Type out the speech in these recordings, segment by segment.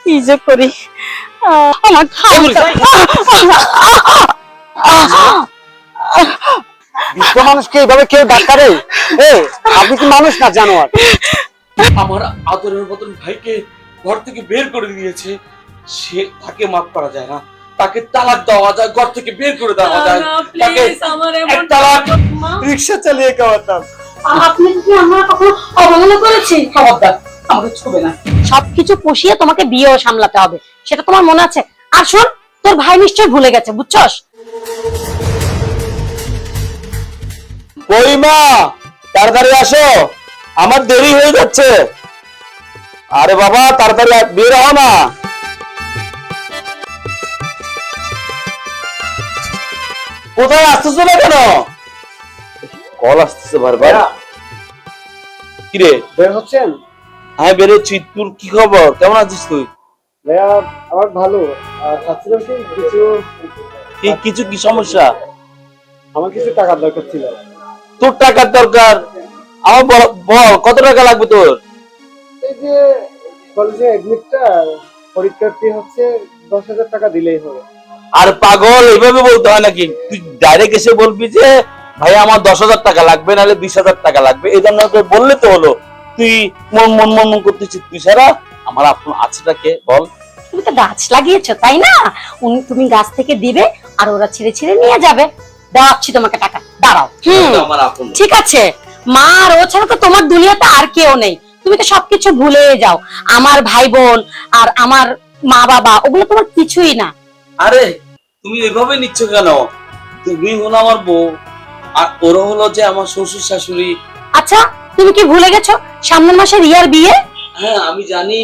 কি যে করি আমার বৃদ্ধ মানুষকে এইভাবে কেউ ডাক্তারে আপনি কি মানুষ না জানোয়ার? আমার আদরের মতন ভাইকে ঘর থেকে বের করে দিয়েছে, সে তাকে মাফ করা যায় না, তাকে তালাক দেওয়া যায়, ঘর থেকে বের করে দেওয়া যায়, তাকে এক তালাক রিকশা চালিয়ে খাওয়াতাম। আপনি কি আমরা কখনো অবহেলা করেছি? খবরদার আমাকে ছুবে না। সবকিছু পুষিয়ে তোমাকে বিয়েও সামলাতে হবে, সেটা তোমার মনে আছে? আর শোন, তোর ভাই নিশ্চয়ই ভুলে গেছে, বুঝছস? কই মা, তাড়াতাড়ি আসো, আমার দেরি হয়ে যাচ্ছে। আরে বাবা তাড়াতাড়ি বের হও না। কোথায় আসতেছো না কেন? কল আসতেছে বারবার। কিরে বের হচ্ছেন? হ্যাঁ বেরোচ্ছি। তোর কি খবর, কেমন আছিস তুই? ভাইয়া আমার ভালো। চাচ্ছিলাম কি কিছু কি সমস্যা? আমার কিছু টাকার দরকার ছিল। তোর টাকার দরকার? আমার বল কত টাকা লাগবে তোর? এই যে কলেজে এডমিটটা পরীক্ষার্থী হচ্ছে, 10,000 টাকা দিলেই হবে। আর পাগল, এইভাবে বলতে হয় নাকি? তুই ডাইরেক্ট এসে বলবি যে ভাই আমার 10,000 টাকা লাগবে, নাহলে 20,000 টাকা লাগবে, এই জন্য বললে তো হলো। তুই মন মন মন মন করতেছিস। তুই সারা আমার আপন আছেটা কে বল? তুমি তো গাছ লাগিয়েছো তাই না? তুমি গাছ থেকে দিবে আর ওরা ছিঁড়ে ছিঁড়ে নিয়ে যাবে। দেওয়াচ্ছি তোমাকে টাকা, দাঁড়াও। আমার আপন ঠিক আছে মা, আর ও ছাড়া তো তোমার দুনিয়াতে আর কেউ নেই। তুমি তো সবকিছু ভুলে যাও। আমার ভাই বোন আর আমার মা বাবা, ওগুলো তোমার কিছুই না। আরে তুমি এভাবে নিচ্ছ কেন? তুমি হলো আমার বউ, আর ওরা হলো যে আমার শ্বশুর শাশুড়ি। আচ্ছা তুমি কি ভুলে গেছো সামনের মাসে রিয়ার বিয়ে? হ্যাঁ আমি জানি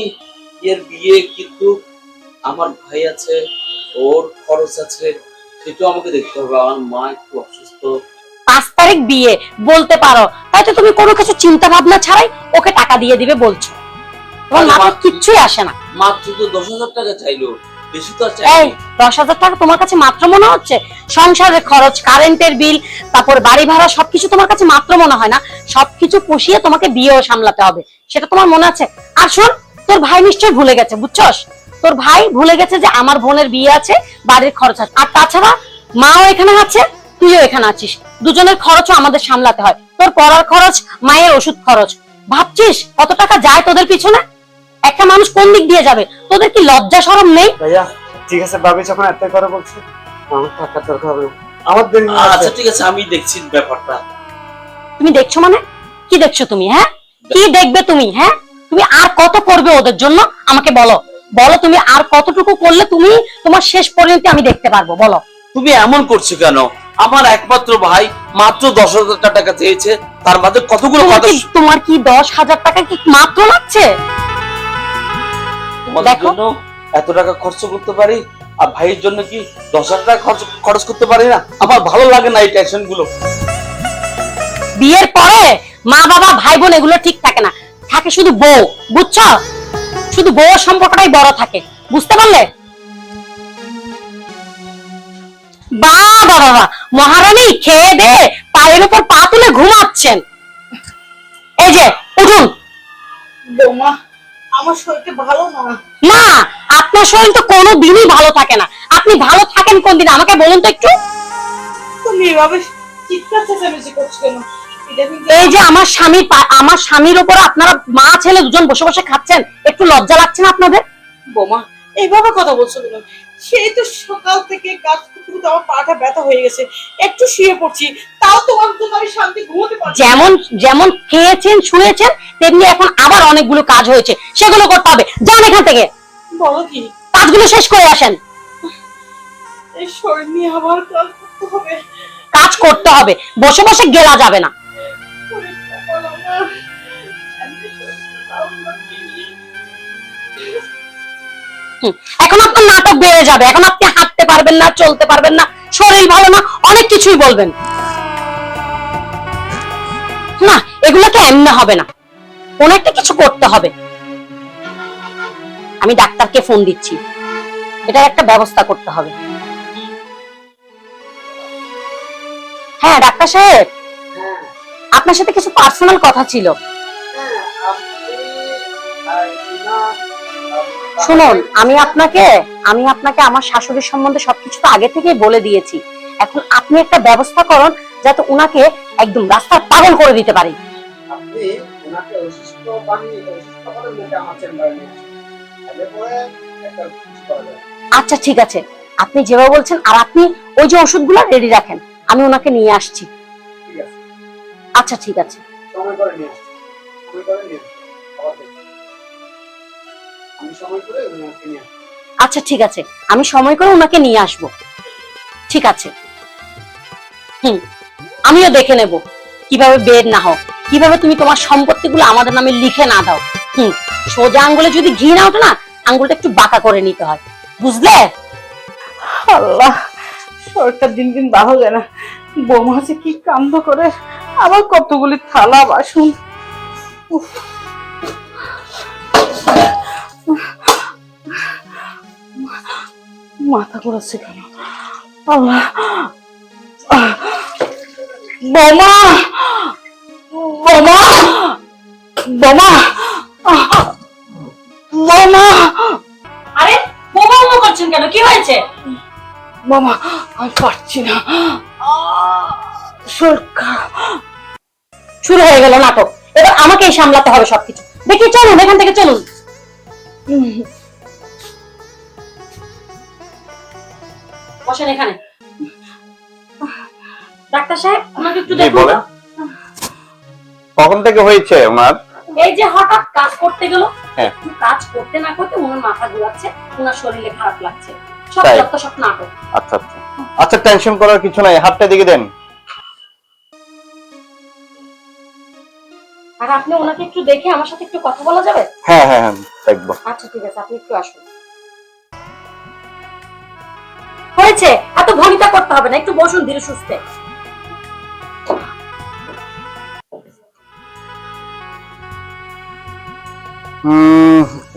এর বিয়ে, কিন্তু আমার ভাই আছে, ওর খরচ আছে, সেটাও আমাকে দেখতে হবে। আমার মা একটু অসুস্থ। 5 তারিখ বিয়ে বলতে পারো, তাই তো তুমি কোনো কিছু চিন্তা ভাবনা ছাড়াই ওকে টাকা দিয়ে দিবে বলছো। তোমার মাথায় কিচ্ছুই আসে না। মাত্র তো 10,000 টাকা চাইলো, বেশি তো আর এই চাইনি। 10,000 টাকা তোমার কাছে মাত্র মনে হচ্ছে? সংসারের খরচ, কারেন্টের বিল, তারপর বাড়ি ভাড়া, সবকিছু তোমার কাছে মাত্র মনে হয় না? সবকিছু পুষিয়ে তোমাকে বিয়েও সামলাতে হবে, সেটা তোমার মনে আছে? আর শোন, তোর ভাই নিশ্চয়ই ভুলে গেছে, বুঝছস? তোর ভাই ভুলে গেছে যে আমার বোনের বিয়ে আছে, বাড়ির খরচ আছে, আর তাছাড়া মাও এখানে আছে, তুইও এখানে আছিস, দুজনের খরচও আমাদের সামলাতে হয়। তোর পড়ার খরচ, মায়ের ওষুধ খরচ, ভাবছিস কত টাকা যায় তোদের পিছনে? একটা মানুষ কোন দিক দিয়ে যাবে? তোদের কি লজ্জা শরম নেই? ভাইয়া ঠিক আছে, ভাবি যখন এত কথা বলছে, আমার টাকার দরকার হবে। আমার দেরি আচ্ছা ঠিক আছে, আমি দেখছি ব্যাপারটা। তুমি দেখছো মানে? কি দেখছো তুমি? হ্যাঁ কি দেখবে তুমি? হ্যাঁ তুমি আর কত করবে ওদের জন্য? আমাকে বলো, বলো তুমি আর কতটুকু করলে তুমি তোমার শেষ পরিণতি আমি দেখতে পারবো, বলো। তুমি এমন করছো কেন? আমার একমাত্র ভাই মাত্র 10,000 টাকা চেয়েছে, তার মধ্যে কতগুলো কথা। তোমার কি 10,000 টাকা কি মাত্র লাগছে? তোমাদের জন্য এত টাকা খরচ করতে পারি, আর ভাইয়ের জন্য কি 10,000 টাকা খরচ করতে পারি না? আমার ভালো লাগে না এই টেনশন গুলো। বিয়ের পরে মা বাবা ভাই বোন এগুলো ঠিক থাকে না, থাকে শুধু বউ, বুঝছো? শুধু বউয়ের সম্পর্কটাই বড় থাকে, বুঝতে পারলে? বাবা বাবা, মহারানী খেয়ে দে পায়ের উপর পা তুলে ঘুমাচ্ছেন। এই যে উঠুন। বৌমা আমার শরীরটা ভালো না। মা, আপনার শরীর তো কোনো দিনই ভালো থাকে না। আপনি ভালো থাকেন কোন দিন আমাকে বলুন তো একটু। তুমি এভাবে চিৎকার চেঁচামেচি করছো কেন? এই যে আমার স্বামীর উপর আপনারা মা ছেলে দুজন বসে বসে খাচ্ছেন, একটু লজ্জা লাগছে না আপনাদের? বৌমা এইভাবে কথা বলছো কেন? সেই তো সকাল থেকে কাজ করতে করতে আমার পাটা ব্যথা হয়ে গেছে, একটু শুয়ে পড়ছি, তাও তোমার জন্য আমি শান্তি ঘুমোতে পারছি না। যেমন যেমন খেয়েছেন শুয়েছেন, তেমনি এখন আবার অনেকগুলো কাজ হয়েছে, সেগুলো করতে হবে। যান এখান থেকে, বলো কি? কাজগুলো শেষ করে আসেন। এই শরীর নিয়ে আবার কাজ করতে হবে? কাজ করতে হবে, বসে বসে গেলা যাবে না। শরীরটা ভালো না। এমনি শরীরটা ভালো লাগছে না। এখন আপনার নাটক বেড়ে যাবে, এখন আপনি হাঁটতে পারবেন না, চলতে পারবেন না, শরীর ভালো না, অনেক কিছুই বলবেন না। এগুলোকে এমনি হবে না, কোন একটা কিছু করতে হবে। আমি ডাক্তারকে ফোন দিচ্ছি, এটার একটা ব্যবস্থা করতে হবে। হ্যাঁ ডাক্তার সাহেব, আপনার সাথে কিছু পার্সোনাল কথা ছিল। শুনুন, আমি আপনাকে আমার শাশুড়ির সম্বন্ধে সবকিছু তো আগে থেকেই বলে দিয়েছি। এখন আপনি একটা ব্যবস্থা করুন যাতে উনাকে একদম রাস্তার পাগল করে দিতে পারি। আপনি ওনাকে অসুস্থ করে ওনাকে আমার চেম্বারে নিয়ে আসেন, তাহলে পরে একটা কিছু করা যাবে। আচ্ছা ঠিক আছে, আপনি যেভাবে বলছেন, আর আপনি ওই যে ওষুধগুলো রেডি রাখেন, আমি ওনাকে নিয়ে আসছি। ঠিক আছে, আচ্ছা ঠিক আছে। সময় করে নিয়ে আসছি, সময় করে নিয়ে আসছি, আবার দেখি। আমি সময় করে ওনাকে নিয়ে আসছি। আচ্ছা ঠিক আছে, আমি সময় করে ওনাকে নিয়ে আসব। ঠিক আছে। আমিও দেখে নেব কিভাবে বের না হও, কিভাবে তুমি তোমার সম্পত্তিগুলো আমাদের নামে লিখে না দাও। সোজা আঙ্গুলে যদি ঘি না ওঠে না, আঙ্গুলটা একটু বাঁকা করে নিতে হয়, বুঝলে? আল্লাহ, শরীরটা দিন দিন ভালো যায় না। বৌমা যে কি কাণ্ড করে, আবার কতগুলি থালা বাসন। উফ। মাথা ঘুরাচ্ছে কেন? আল্লাহ, বৌমা, বৌমা, বৌমা, বৌমা, আরে বোমা করছেন কেন? কি হয়েছে? বৌমা, আমি পারছি না, শরীর খারাপ। শুরু হয়ে গেল নাটক, এবার আমাকেই সামলাতে হবে সবকিছু। দেখি চলুন, এখান থেকে চলুন। বসেন এখানে। ডাক্তার সাহেব, আমাকে একটু জি, দেখুন বলেন। তো। কখন থেকে হয়েছে ওনার? এই যে হঠাৎ কাজ করতে গেল, হ্যাঁ। একটু কাজ করতে না করতে ওনার মাথা ঘুরাচ্ছে, ওনার শরীরে খারাপ লাগছে, সব তাই? যত সব নাটক। আচ্ছা আচ্ছা আচ্ছা, টেনশন করার কিছু নাই, হাতটা দিকে দেন। আর আপনি ওনাকে একটু দেখে আমার সাথে একটু কথা বলা যাবে? হ্যাঁ হ্যাঁ হ্যাঁ, দেখবো। আচ্ছা ঠিক আছে, আপনি একটু আসুন। হয়েছে, এত ভনিতা করতে হবে না, একটু বসুন ধীরে সুস্থে।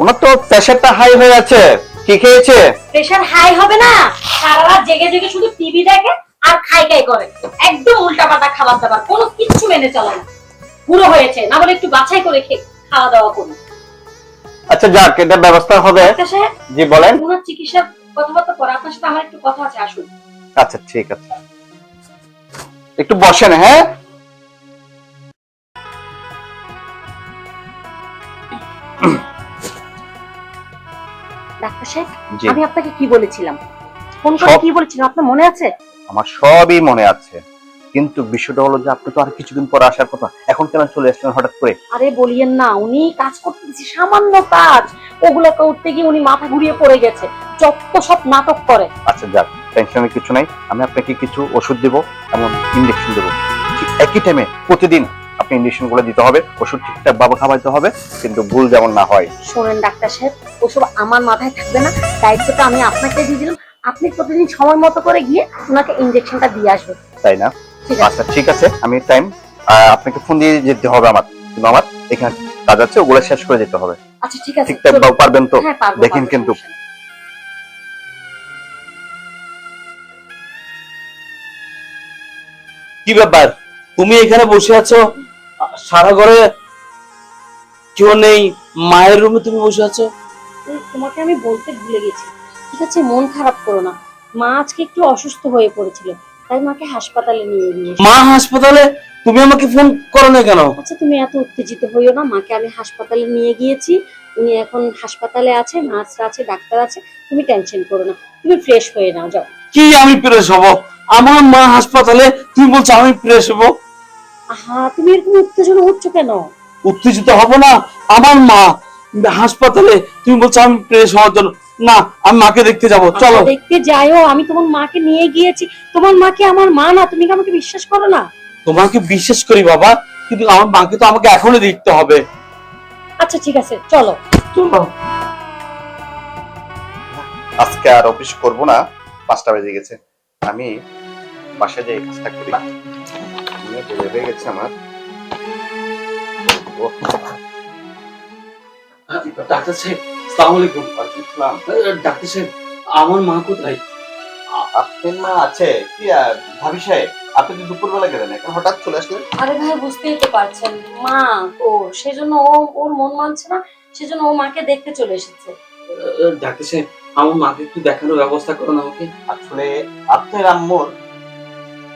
ওনার তো প্রেশারটা হাই হয়ে আছে, কি খেয়েছে? প্রেশার হাই হবে না, সারা রাত জেগে জেগে শুধু টিভি দেখে আর খাই খাই করে, একদম উল্টাপাল্টা খাবার দাবার, কোনো কিছু মেনে চলে না। পুরো হয়েছে না, বলে একটু বাছাই করে খাওয়া দাওয়া করুন। আচ্ছা যাক, এটা ব্যবস্থা হবে। ডাক্তার সাহেব, জি বলেন। ওনার চিকিৎসার কথাবার্তা পরে আপনার সাথে আমার একটু কথা আছে, আসুন। আচ্ছা ঠিক আছে, একটু বসেন। হ্যাঁ, ডাক্তার সাহেব, জি। আমি আপনাকে কি বলেছিলাম, ফোন করে সব- কি বলেছিলাম আপনার মনে আছে? আমার সবই মনে আছে, কিন্তু বিষয়টা হলো যে আপনি তো আর কিছুদিন পরে আসার কথা, এখন কেন চলে আসলেন হঠাৎ করে? আরে বলিয়েন না, উনি কাজ করতে দিয়েছে, সামান্য কাজ, ওগুলো করতে গিয়ে উনি মাথা ঘুরিয়ে পড়ে গেছে, যত সব নাটক করে। আচ্ছা যাক, টেনশনের কিছু নাই, আমি আপনাকে কিছু ওষুধ দেবো এবং ইনজেকশন দেবো, ঠিক একই টাইমে প্রতিদিন আপনি ইনজেকশন গুলো দিতে হবে, ওষুধ ঠিকঠাক ভাবে খাওয়াইতে হবে, কিন্তু ভুল যেমন না হয়। শোনেন ডাক্তার সাহেব, ওসব আমার মাথায় থাকবে না, দায়িত্বটা আমি আপনাকে দিয়ে দিলাম। আপনি প্রতিদিন সময় মতো করে গিয়ে ওনাকে ইনজেকশনটা দিয়ে আসবেন। তাই না? ঠিক আছে। আচ্ছা ঠিক আছে, আমি টাইম আপনাকে ফোন দিয়ে যেতে হবে আমার, কিন্তু আমার এখানে কাজ আছে, ওগুলো শেষ করে যেতে হবে। আচ্ছা ঠিক আছে, ঠিকঠাক চলুন। পারবেন তো? হ্যাঁ, পারবো, দেখেন পারবো, কিন্তু। সমস্যা নেই। কি ব্যাপার, তুমি এখানে বসে আছো, সারা ঘরে কেউ নেই, মায়ের রুমে তুমি বসে আছো? এই, তোমাকে আমি বলতে ভুলে গেছি। ঠিক আছে, মন খারাপ করো না, মা আজকে একটু অসুস্থ হয়ে পড়েছিল, তাই মাকে হাসপাতালে নিয়ে গিয়েছি। মা হাসপাতালে? তুমি আমাকে ফোন করো না কেন? আচ্ছা তুমি এত উত্তেজিত হইও না, মাকে আমি হাসপাতালে নিয়ে গিয়েছি, উনি এখন হাসপাতালে আছে, নার্সরা আছে, ডাক্তার আছে, তুমি টেনশন করো না, তুমি ফ্রেশ হয়ে নাও, যাও। কি আমি প্রেস হব? আমার মা হাসপাতালে, তুমি বলছো আমি প্রেস হব? আহা, তুমি এরকম উত্তেজনা হচ্ছ কেন? উত্তেজিত হব না? আমার মা হাসপাতালে, তুমি বলছো আমি প্রেস হওয়ার জন্য? না, আমি মাকে দেখতে যাব, চলো। আচ্ছা, দেখতে যাইও, আমি তোমার মাকে নিয়ে গিয়েছি, তোমার মাকে আমার মা না, তুমি কি আমাকে বিশ্বাস করো না? তোমাকে বিশ্বাস করি বাবা, কিন্তু আমার মাকে তো আমাকে এখনই দেখতে হবে। আচ্ছা ঠিক আছে, চলো। চলো। আজকে আর অফিস করব না, 5টা বেজে গেছে, আমি বাসায় যাই কাজটা করি। দুনিয়া বেড়ে গেছে আমার। ওহ, ডাক্তার সাহেব, আসসালামু আলাইকুম। আসসালাম। ডাক্তার সাহেব, আমার মা কোথায়? আপনার মা আছে কি? ভাবি সাহেব, আপনি তো দুপুরবেলা গেলেন, এখন হঠাৎ চলে আসলেন? আরে ভাই, বুঝতেই তো পারছেন, মা ও, সেজন্য ও ওর মন মানছে না, সেজন্য ও মাকে দেখতে চলে এসেছে। ডাক্তার সাহেব আমার মাকে একটু দেখানোর ব্যবস্থা করুন আমাকে। আসলে আপনার আম্মুর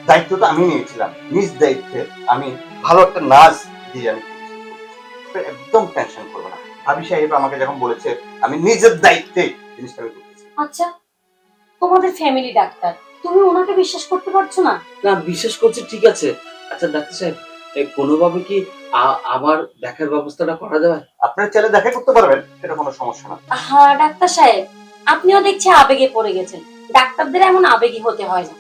দায়িত্বটা আমি নিয়েছিলাম, নিজ দায়িত্বে আমি ভালো একটা নার্স দিয়ে আমি একদম টেনশন করবো না। ভাবি সাহেব আমাকে যখন বলেছে আমি নিজের দায়িত্বে জিনিসটা আমি করতেছি। আচ্ছা, তোমাদের ফ্যামিলি ডাক্তার, তুমি ওনাকে বিশ্বাস করতে পারছো না? না বিশ্বাস করছি ঠিক আছে। আচ্ছা ডাক্তার সাহেব কোনোভাবে কি আমার দেখার ব্যবস্থাটা করা যাবে? আপনার ছেলে দেখা করতে পারবেন, সেটা কোনো সমস্যা না। হ্যাঁ ডাক্তার সাহেব, আপনিও দেখছি আবেগে পড়ে গেছেন। ডাক্তারদের এমন আবেগী হতে হয় না।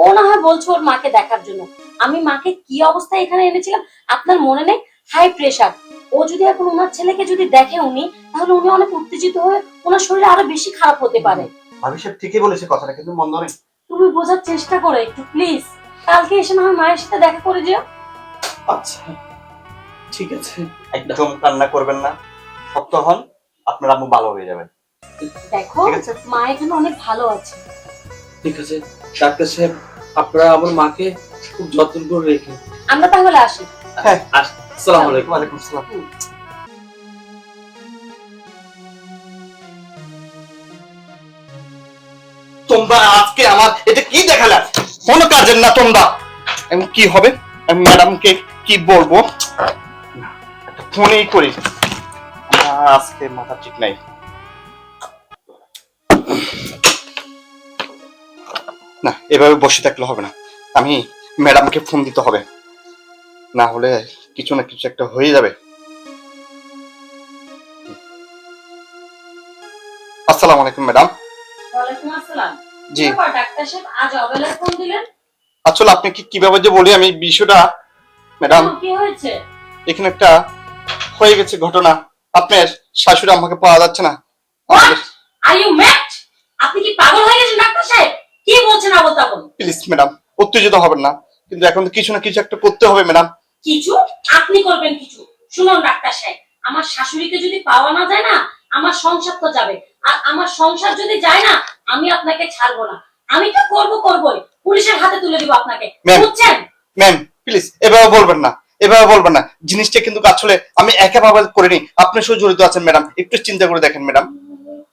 ও না হয় বলছো ওর মাকে দেখার জন্য। আমি মাকে কি অবস্থায় এখানে এনেছিলাম আপনার মনে নেই? High pressure. ও যদি এখন ওনার ছেলেকে যদি দেখে উনি, তাহলে উনি অনেক উত্তেজিত হয়ে ওনার শরীরে আরো বেশি খারাপ হতে পারে। ভাবি সাহেব ঠিকই বলেছে, কথাটা কিন্তু মন্দ নেই। তুমি বোঝার চেষ্টা করো একটু প্লিজ। কালকে এসে না হয় মায়ের সাথে দেখা করে যেও। আচ্ছা ঠিক আছে। একদম কান্না করবেন না, শক্ত হন, আপনার আম্মু ভালো হয়ে যাবেন। দেখো ঠিক আছে। মা এখানে অনেক ভালো আছে। ঠিক আছে ডাক্তার সাহেব, আপনারা আমার মাকে খুব যত্ন করে রেখে। আমরা তাহলে আসি। হ্যাঁ, আসসালামু আলাইকুম। ওয়ালাইকুম আসসালাম। তোমরা আজকে আমার এটা কি দেখালে? কোনো কাজের না তোমরা। এখন কি হবে? আমি ম্যাডামকে কি বলবো? একটা ফোনেই করি। আমার আজকে মাথা ঠিক নাই। না, এভাবে বসে থাকলে হবে না। আমি ম্যাডামকে ফোন দিতে হবে, না হলে কিছু না কিছু একটা হয়ে যাবে। আসসালামু আলাইকুম ম্যাডাম। ওয়ালাইকুম আসসালাম। জি। কি ব্যাপার ডাক্তার সাহেব, আজ অবেলায় ফোন দিলেন? আসলে আপনি কিভাবে যে বলি আমি বিষয়টা ম্যাডাম, কি হয়েছে? এখানে একটা হয়ে গেছে ঘটনা। আপনার শাশুড়ি আমাকে পাওয়া যাচ্ছে না। Are you mad? আপনি কি পাগল হয়ে গেছেন ডাক্তার সাহেব? কি বলছেন আবল তাবল? প্লিজ ম্যাডাম, উত্তেজিত হবেন না, কিন্তু এখন তো কিছু না কিছু একটা করতে হবে ম্যাডাম। কিছু? আপনি করবেন কিছু? শুনুন ডাক্তার সাহেব, আমার শাশুড়িকে যদি পাওয়া না যায় না, আমার সংসার তো যাবে। আর আমার সংসার যদি যায় না, আমি আপনাকে ছাড়বো না। আমি তো করবই। পুলিশের হাতে তুলে দিব আপনাকে, ম্যাম। বুঝছেন? ম্যাম প্লিজ এভাবে বলবেন না, এভাবে বলবেন না। জিনিসটা কিন্তু আসলে আমি একাভাবে করিনি, আপনি সহ জড়িত আছেন ম্যাডাম। একটু চিন্তা করে দেখেন ম্যাডাম।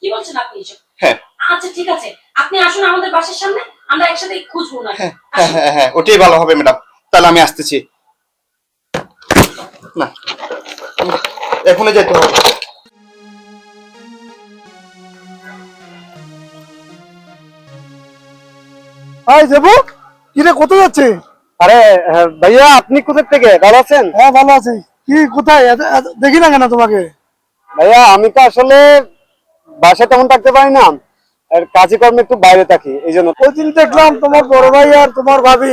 কি বলছেন আপনি এসব? হ্যাঁ আচ্ছা ঠিক আছে, আপনি আসুন আমাদের বাসার সামনে, আমরা একসাথে খুঁজবো না। হ্যাঁ হ্যাঁ হ্যাঁ, ওটাই ভালো হবে ম্যাডাম। তাহলে আমি আসতেছি। না, এখনই যেতে হবে। হাই দেবু, কিরে কোথায় যাচ্ছে? আরে ভাইয়া, আপনি কোথা থেকে? ভালো আছেন? হ্যাঁ ভালো আছি। কি কোথায়? দেখি না কেন তোমাকে? ভাইয়া আমি তো আসলে বাসায় তেমন থাকতে পারি না, আর কাজে কর্মে একটু বাইরে থাকি, এই জন্য। ওই দিন দেখলাম তোমার বড় ভাই আর তোমার ভাবি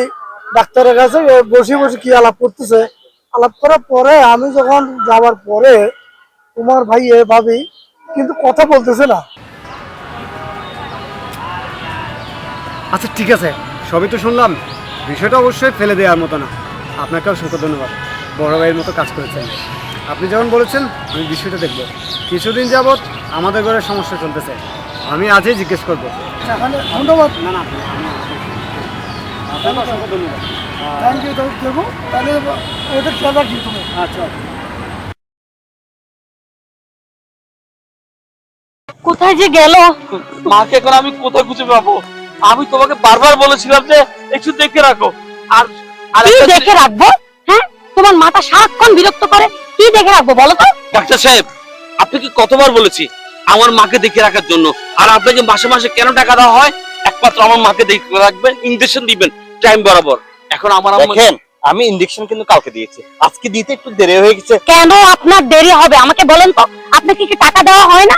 ডাক্তারের কাছে বসে বসে কি আলাপ করতেছে। আলাপ করার পরে আমি যখন যাওয়ার পরে তোমার ভাই ভাবি কিন্তু কথা বলতেছে না। আচ্ছা ঠিক আছে, সবই তো শুনলাম, বিষয়টা অবশ্যই ফেলে দেওয়ার মতো না। আপনাকে অসংখ্য ধন্যবাদ, বড় ভাইয়ের মতো কাজ করেছেন। আপনি যেমন বলেছেন আমি বিষয়টা দেখব। কিছুদিন যাবৎ আমাদের ঘরে সমস্যা চলতেছে, আমি আজই জিজ্ঞেস করবো। ধন্যবাদ। না না, আপনাকে অসংখ্য ধন্যবাদ। Thank you Debu. তাহলে ওটা খেয়াল রাখি তুমি। আচ্ছা। কোথায় যে গেল? মাকে এখন আমি কোথায় খুঁজে পাবো? আমি তোমাকে বারবার বলেছিলাম যে একটু দেখে রাখো। আর আর কি একটা দেখে রাখবো? হ্যাঁ, তোমার মাথা সারাক্ষণ বিরক্ত করে। কি দেখে রাখবো বলো তো? ডাক্তার সাহেব, আপনাকে কতবার বলেছি আমার মাকে দেখে রাখার জন্য। আর আপনাকে মাসে মাসে কেন টাকা দেওয়া হয়? একমাত্র আমার মাকে দেখে রাখবেন, ইনজেকশন দিবেন টাইম বরাবর। এখন আমার আম্মা দেখেন, আমি ইনজেকশন কিন্তু কালকে দিয়েছি, আজকে দিতে একটু দেরি হয়ে গেছে। কেন আপনার দেরি হবে আমাকে বলেন তো? আপনাকে কি টাকা দেওয়া হয় না?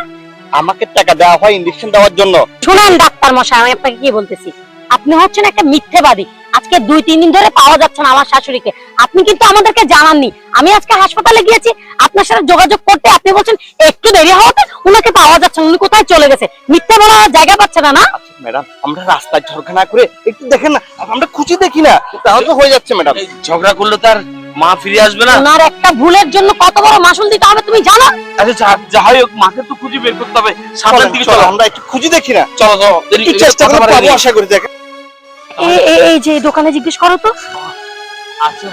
আমাকে টাকা দেওয়া হয় ইনজেকশন দেওয়ার জন্য। শুনেন ডাক্তার মশাই, আমি আপনাকে কি বলতেছি, আপনি হচ্ছেন একটা মিথ্যেবাদী। আজকে 2-3 দিন ধরে পাওয়া যাচ্ছে না আমার শাশুড়িকে। আপনি কিন্তু আমাদেরকে জানাননি। আমি আজকে হাসপাতালে গিয়েছি আপনার সাথে যোগাযোগ করতে, আপনি বলছেন একটু দেরি হওয়াতে উনাকে পাওয়া যাচ্ছে না, উনি কোথায় চলে গেছে। মিথ্যে বলার জায়গা পাচ্ছে না। না ম্যাডাম, আমরা রাস্তায় ঝগড়া না করে একটু দেখেন না, আমরা খুঁজে দেখি না, তাহলে তো হয়ে যাচ্ছে ম্যাডাম। এই ঝগড়া করলে তার মা ফিরে আসবে না। ওনার একটা ভুলের জন্য কত বড় মাসুল দিতে হবে তুমি জানো? আচ্ছা যাই হোক, মাকে তো খুঁজে বের করতে হবে। সামনের দিকে চলো, আমরা একটু খুঁজে দেখি না। চলো একটু চেষ্টা করে পাবো আশা করি। দেখেন এই যে দোকানে জিজ্ঞেস করো তো। আচ্ছা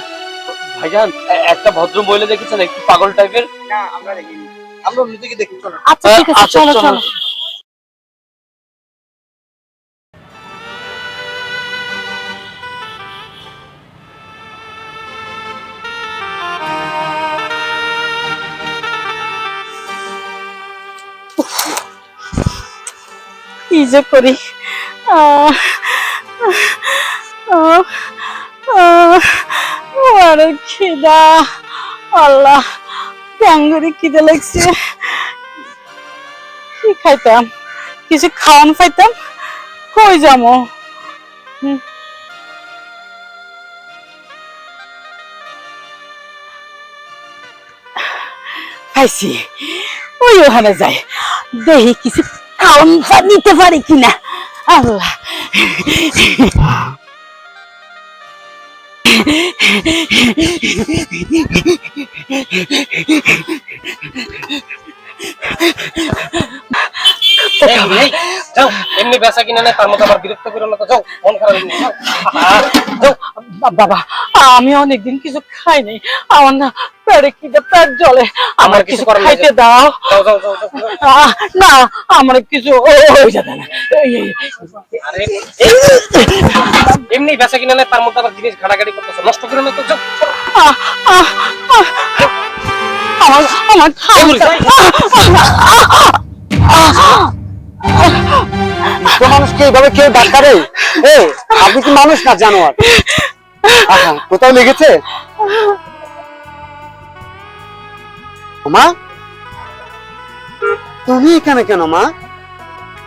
ভাইজান, একটা ভদ্র মহিলা দেখেছেন একটু পাগল টাইপের? না, আমরা দেখিনি, আমরা নিজেকে দেখি। চলো আচ্ছা ঠিক আছে, আচ্ছা, চলো চলো। চলো। কি যে করি আহ, আহ, আহ, আরে খিদা আল্লাহ ট্যাঙ্গুরি খিদে লাগছে কি খাইতাম কিছু খাওয়ান পাইতাম কই যাবো পাইছি ওই ওখানে যাই দেখি কিছু খাওয়ান নিতে পারি কিনা আল্লাহ যাও এমনি বেচা কিনা নেই তার মধ্যে আবার বিরক্ত করো না তো যাও মন খারাপ হয়ে যাও যাও বাবা আমি অনেকদিন কিছু খাই নাই আমার না পেটে খিদে পেট জ্বলে আমার কিছু খাইতে দাও যাও যাও যাও যাও। না আমার কিছু ওই যাবে না আরে এমনি বেচা কিনা নেই তার মধ্যে আবার জিনিস ঘাটাঘাটি করতেছো নষ্ট করো না তো যাও আমার আমার মানুষকে এইভাবে কেউ ডাক্তারে আপনি কি মানুষ না জানোয়ার? আহা, কোথাও লেগেছে? মা তুমি এখানে কেন মা?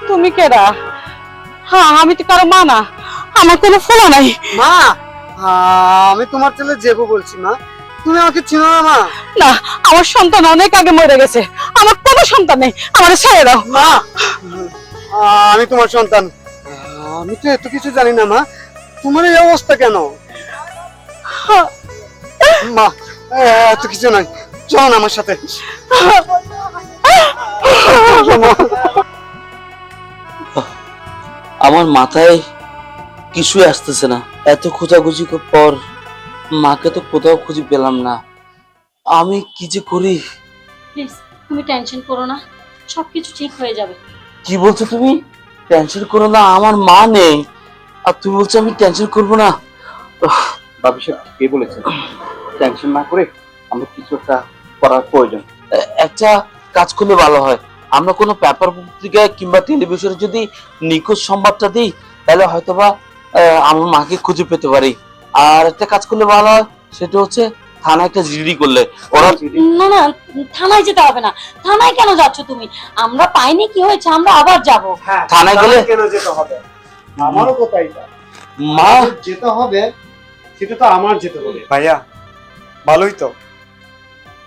তুমি কেডা হ্যাঁ আমি তো কারো মা না আমার কোনো ফোলা নাই মা আমি তোমার ছেলে জেবু বলছি মা, তুমি আমাকে চিনো না মা? না আমার সন্তান অনেক আগে মরে গেছে আমার কোনো সন্তান নেই আমার ছেড়ে দাও মা আমি তোমার সন্তান, আমি তো এত কিছু জানি না মা, তোমার এই অবস্থা কেন? মা এত কিছু নাই, চল না আমার সাথে। আমার মাথায় কিছুই আসতেছে না, এত খোঁজাখুঁজি পর মাকে তো কোথাও খুঁজে পেলাম না, আমি কি যে করি। প্লিজ তুমি টেনশন করো না, সবকিছু ঠিক হয়ে যাবে। কি বলছো তুমি? টেনশন করো না, আমার মা নেই আর তুমি বলছো আমি টেনশন করবো না? বাবু সাহেব কে বলেছেন টেনশন না করে আমরা কিছু একটা করার প্রয়োজন। একটা কাজ করলে ভালো হয়, আমরা কোনো পেপার পত্রিকায় কিংবা টেলিভিশনে যদি নিখোঁজ সংবাদটা দিই তাহলে হয়তোবা আমার মাকে খুঁজে পেতে পারি। আর একটা কাজ করলে ভালো হয়, সেটা হচ্ছে থানায় একটা জিডি করলে ওরা। না না থানায় যেতে হবে না, থানায় কেন যাচ্ছ তুমি? আমরা পাইনি কি হয়েছে, আমরা আবার যাব। থানায় গেলে কেন যেতে হবে? আমারও তো তাই না, মা যেতে হবে সেটা তো আমার যেতে হবে। ভাইয়া ভালোই তো,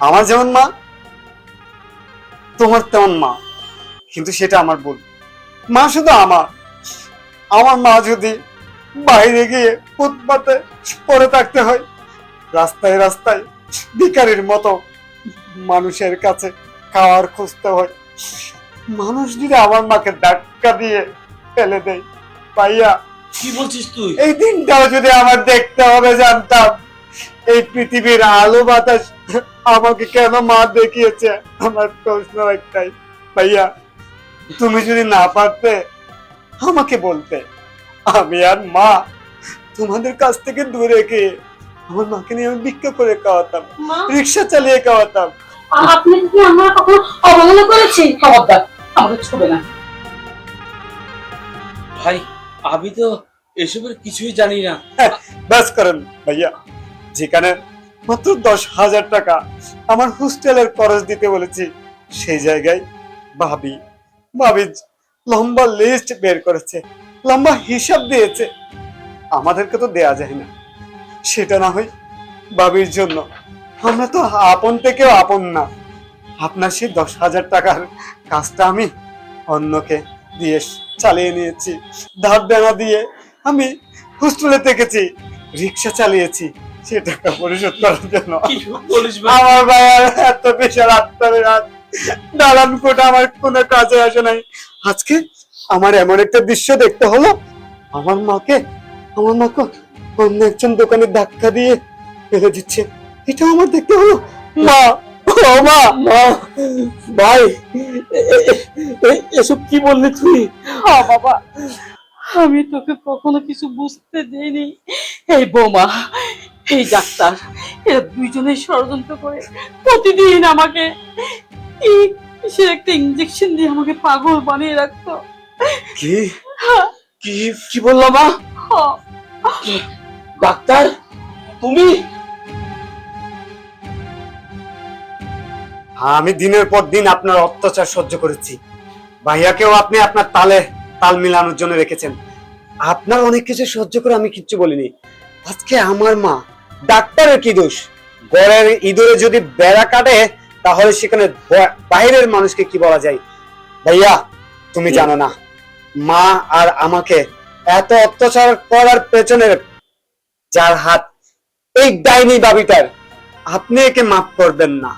আমার যেমন মা তোমার তেমন মা, কিন্তু সেটা আমার ভুল। মা শুধু আমার মা যদি বাইরে গিয়ে ফুটপাতে পড়ে থাকতে হয়, রাস্তায় রাস্তায় ভিখারির মতো মানুষের কাছে খাওয়ার খুঁজতে হয়, মানুষ যদি আমার মাকে ধাক্কা দিয়ে ফেলে দেয়, ভাইয়া কি বলছিস তুই? এই দিনটাও যদি আমার দেখতে হবে জানতাম, এই পৃথিবীর আলো বাতাস আমাকে কেন মা দেখিয়েছে। আমার প্রশ্ন একটাই ভাইয়া, তুমি যদি না পারতে আমাকে বলতে, আমি আর মা তোমাদের কাছ থেকে দূরে গিয়ে আমার মাকে নিয়ে আমি ভিক্ষা করে খাওয়াতাম, রিক্সা চালিয়ে খাওয়াতাম। আপনি কি আমরা কখনো অবহেলা করেছি? খবরদার আমাকে ছুবে না ভাই আমি তো এসবের কিছুই জানি না। ব্যাস করেন ভাইয়া, যেখানে মাত্র 10,000 টাকা আমার হোস্টেলের খরচ দিতে বলেছি, সেই জায়গায় ভাবি লম্বা লিস্ট বের করেছে, লম্বা হিসাব দিয়েছে, আমাদেরকে তো দেয়া যায় না। সেটা না হয় ভাবির জন্য, আমরা তো আপন থেকেও আপন না। আপনার সেই 10,000 টাকার কাজটা আমি অন্যকে দিয়ে চালিয়ে নিয়েছি, ধার দেনা দিয়ে আমি হোস্টেলে থেকেছি, রিক্সা চালিয়েছি সে টাকা পরিশোধ করার জন্য। কি বলিস ভাই? আমার ভাইয়ার এত বিশাল আত্মবিরাট দালান কোটা আমার কোনো কাজে আসে নাই। আজকে আমার এমন একটা দৃশ্য দেখতে হলো, আমার মাকে অন্য একজন দোকানে ধাক্কা দিয়ে ফেলে দিচ্ছে, এটা আমার দেখতে হলো। মা ও মা, ভাই এসব কি বললি তুই? হ্যাঁ বাবা, আমি তোকে কখনো কিছু বুঝতে দেইনি। এই বৌমা, এই ডাক্তার, এরা দুইজনে ষড়যন্ত্র করে প্রতিদিন আমাকে সে একটা ইঞ্জেকশন দিয়ে আমাকে পাগল বানিয়ে রাখতো। কি কি কি বললা মা? ডাক্তার তুমি? হ্যাঁ, আমি দিনের পর দিন আপনার অত্যাচার সহ্য করেছি। ভাইয়াকেও আপনি আপনার তাল মিলানোর জন্য রেখেছেন। আপনার অনেক কিছু সহ্য করে আমি কিচ্ছু বলিনি। আজকে আমার মা, ডাক্তারের কি দোষ? ঘরের ইঁদুরে যদি বেড়া কাটে তাহলে সেখানে বাইরের মানুষকে কি বলা যায়? ভাইয়া তুমি জানো না, মা আর আমাকে এত অত্যাচার করার পেছনে যার হাত, এই ডাইনি বাবিটার। আপনি একে মাফ করবেন না।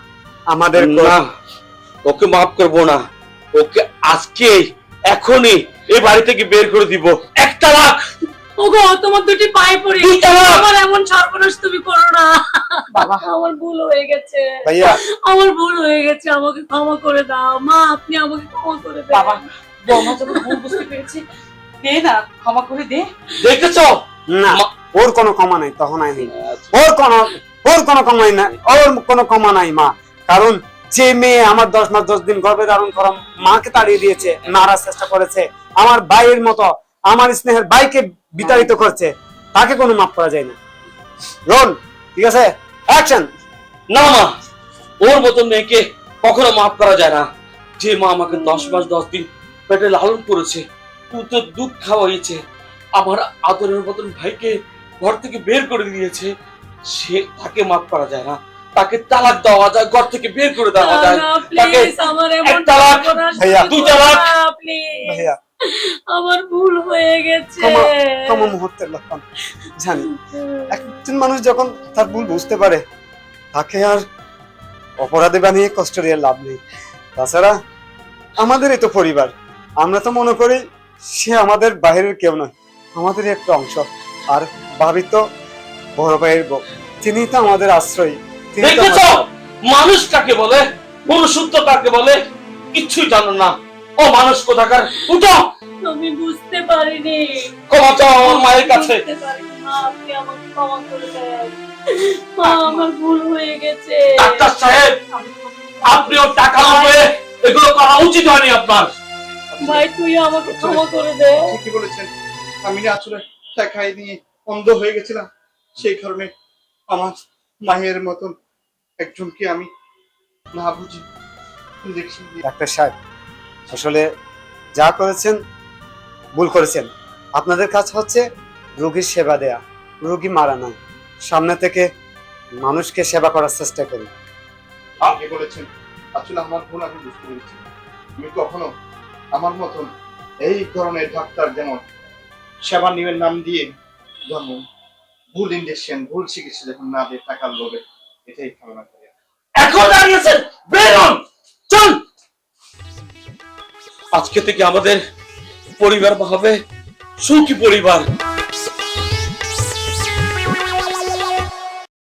আমাদের না, ওকে মাফ করবো না। ওকে আজকে এখনই এই বাড়ি থেকে বের করে দিব। 1 তালাক। ওগো তোমার দুটি পায়ে পড়ি, 2 তালাক। আমার এমন সর্বনাশ তুমি করো না বাবা আমার ভুল হয়ে গেছে, ভাইয়া আমার ভুল হয়ে গেছে, আমাকে ক্ষমা করে দাও মা, আপনি আমাকে ক্ষমা করে দাও। বাবা, বৌমা যখন ভুল বুঝতে পেরেছি, দে না, ক্ষমা করে দে। দেখেছো? না, ওর কোনো ক্ষমা নাই, তখন আইনি ওর কোনো ক্ষমাই নাই, ওর কোনো ক্ষমা নাই মা। কারণ যে মেয়ে আমার 10 মাস 10 দিন গর্ভে ধারণ করা মাকে তাড়িয়ে দিয়েছে, মারার চেষ্টা করেছে, আমার ভাইয়ের মতো আমার স্নেহের ভাইকে বিতাড়িত করছে, তাকে কোনো মাফ করা যায় না। রোল, ঠিক আছে, অ্যাকশন। না মা, ওর মতন মেয়েকে কখনো মাফ করা যায় না। যে মা আমাকে 10 মাস 10 দিন পেটে লালন করেছে, তো দুধ খাওয়াইছে, আমার আদরের মতন ভাইকে ঘর থেকে বের করে দিয়েছে, সে তাকে মাফ করা যায় না। তাকে তালাক দেওয়া যায়, ঘর থেকে বের করে দেওয়া যায়। তাকে প্লিজ আমার এমন 1 তালাক, সর্বনাশ 2 তালাক। প্লিজ, ভাইয়া আমার ভুল হয়ে গেছে। ক্ষমা মুহূর্তের লক্ষণ। জানি একজন মানুষ যখন তার ভুল বুঝতে পারে, তাকে আর অপরাধী বানিয়ে কষ্ট দিয়ে লাভ নেই। তাছাড়া আমাদেরই তো পরিবার, আমরা তো মনে করি সে আমাদের বাইরের কেউ নয়, আমাদের একটা অংশ। আর ভাবি তো বড় ভাইয়ের বউ, তিনি তো আমাদের আশ্রয়। তিনি তো দেখেছো মানুষ কাকে বলে, মনুষ্যত্ব কাকে বলে? কিচ্ছুই জানো না। ও মানুষ কোথাকার। উঠো, আমি বুঝতে পারিনি, ক্ষমা চাও আমার মায়ের কাছে। বুঝতে পারিনি মা, আপনি আমাকে ক্ষমা করে দেন মা, আমার ভুল হয়ে গেছে। ডাক্তার সাহেব, আপনিও টাকা লোভে এগুলো করা উচিত হয়নি আপনার। ভাই তুই আমাকে ক্ষমা করে দে। ঠিকই বলেছেন, আমি না আসলে টাকাই নিয়ে অন্ধ হয়ে গেছিলাম, সেই কারণে আমার মায়ের মতন একজনকে আমি না বুঝি দেখছি। ডাক্তার সাহেব, আসলে যা করেছেন ভুল করেছেন। আপনাদের কাজ হচ্ছে রোগীর সেবা দেয়া, রোগী মারা নয়। সামনে থেকে মানুষকে সেবা করার চেষ্টা করুন। আপনি বলেছেন, আসলে আমার ভুল আমি বুঝতে পেরেছি। আমি কখনো আমার মতন এই ধরনের ডাক্তার যেমন সেবা নিবেন নাম দিয়ে যেমন ভুল ইঞ্জেকশন, ভুল চিকিৎসা যখন না দিয়ে টাকার লোভে, এটাই কামনা করি। এখন দাঁড়িয়েছেন, বের হন, চল। আজকে থেকে আমাদের পরিবার হবে সুখী পরিবার।